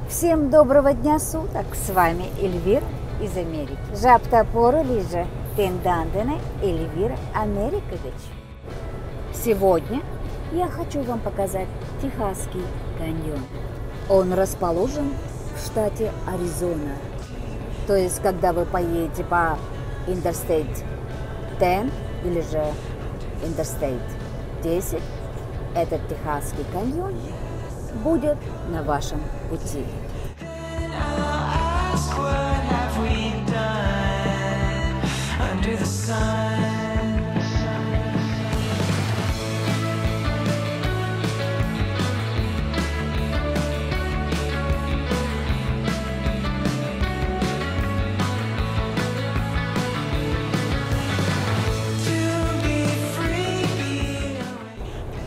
Всем доброго дня суток, с вами Эльвира из Америки. Жаптапору лиже Тендандене Эльвира Америкович. Сегодня я хочу вам показать Техасский каньон. Он расположен в штате Аризона. То есть, когда вы поедете по Interstate 10 или же Interstate 10, этот Техасский каньон будет на вашем пути.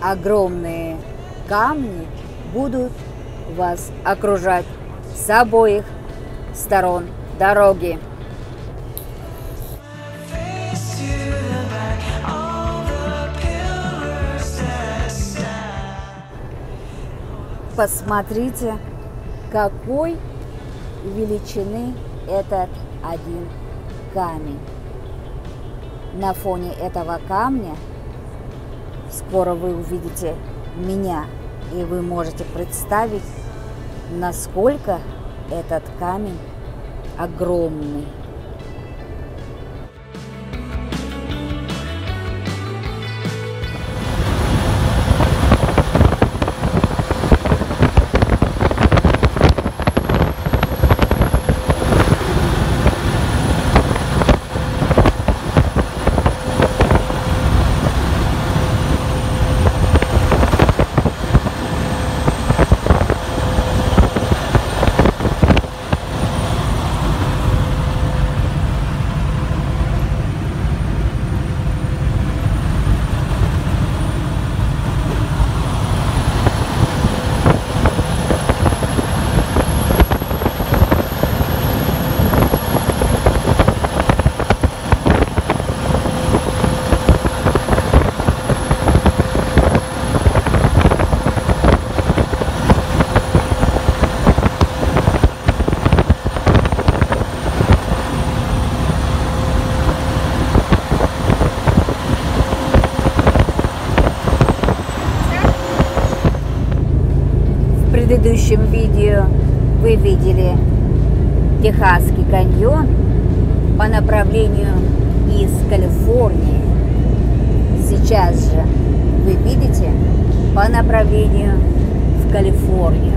Огромные камни будут вас окружать с обоих сторон дороги. Посмотрите, какой величины этот один камень. На фоне этого камня скоро вы увидите меня, и вы можете представить, насколько этот камень огромный. В предыдущем видео вы видели Техасский каньон по направлению из Калифорнии. Сейчас же вы видите по направлению в Калифорнию.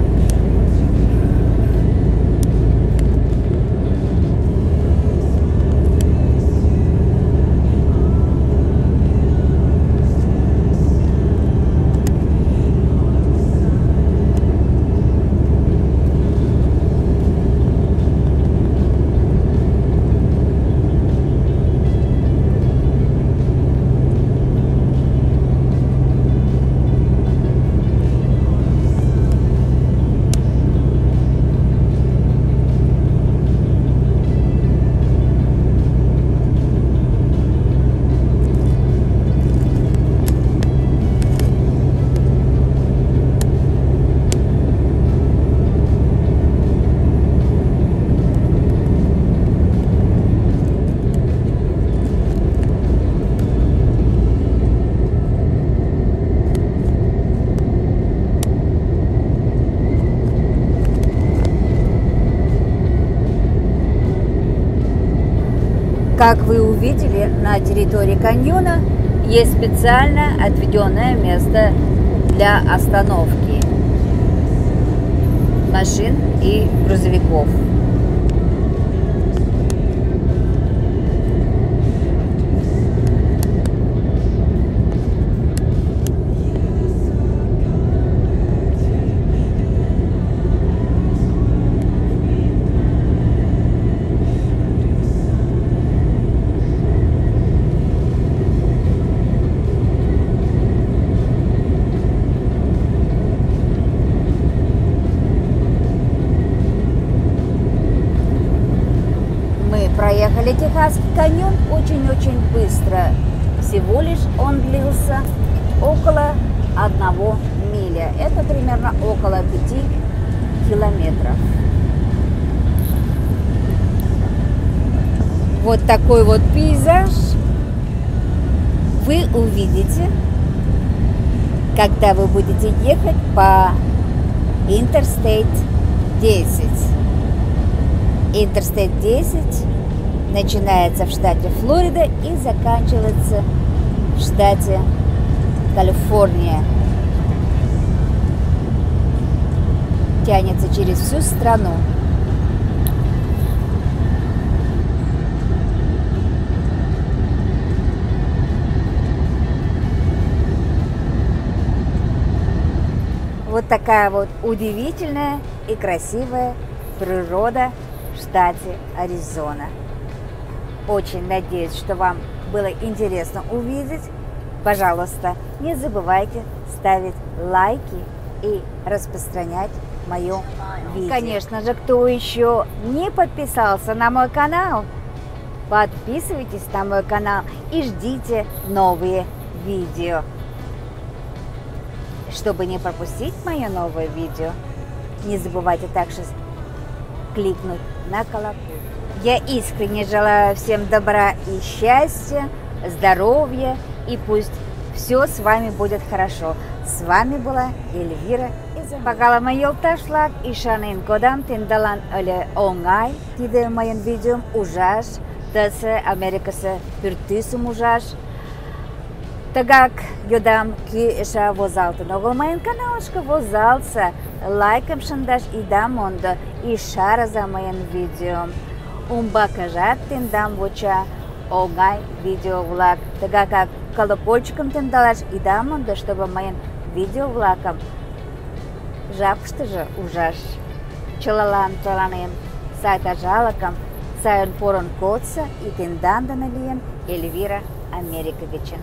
Как вы увидели, на территории каньона есть специально отведенное место для остановки машин и грузовиков. Проехали Техасский каньон очень-очень быстро. Всего лишь он длился около 1 мили. Это примерно около километров. Вот такой вот пейзаж вы увидите, когда вы будете ехать по Interstate 10. Interstate 10 начинается в штате Флорида и заканчивается в штате Калифорния. Тянется через всю страну. Вот такая вот удивительная и красивая природа в штате Аризона. Очень надеюсь, что вам было интересно увидеть. Пожалуйста, не забывайте ставить лайки и распространять мое видео. Конечно же, кто еще не подписался на мой канал, подписывайтесь на мой канал и ждите новые видео. Чтобы не пропустить мое новое видео, не забывайте также кликнуть на колокольчик. Я искренне желаю всем добра и счастья, здоровья, и пусть все с вами будет хорошо. С вами была Эльвира из Америки. Bakalım yoldaşlar, işanın kodam tindalan öyle oңай. Тиде моим видео ужаш, тысы Америкасы пүртүсүм ужаш. Тагак йодам ки иша возалтын огыл моим каналышка возалса. Лайком шындаш идам онда иша за моим видео. Умбакажат тиндам воча оңай видео-влак. Тагак колокольчиком тиндалаш идам онда, чтобы моим видео-влакам жапышты же ужаш. Чылалан толанем сайта жалакам, сайын порон котса и тиндандан лиен Эльвира Америка гычын.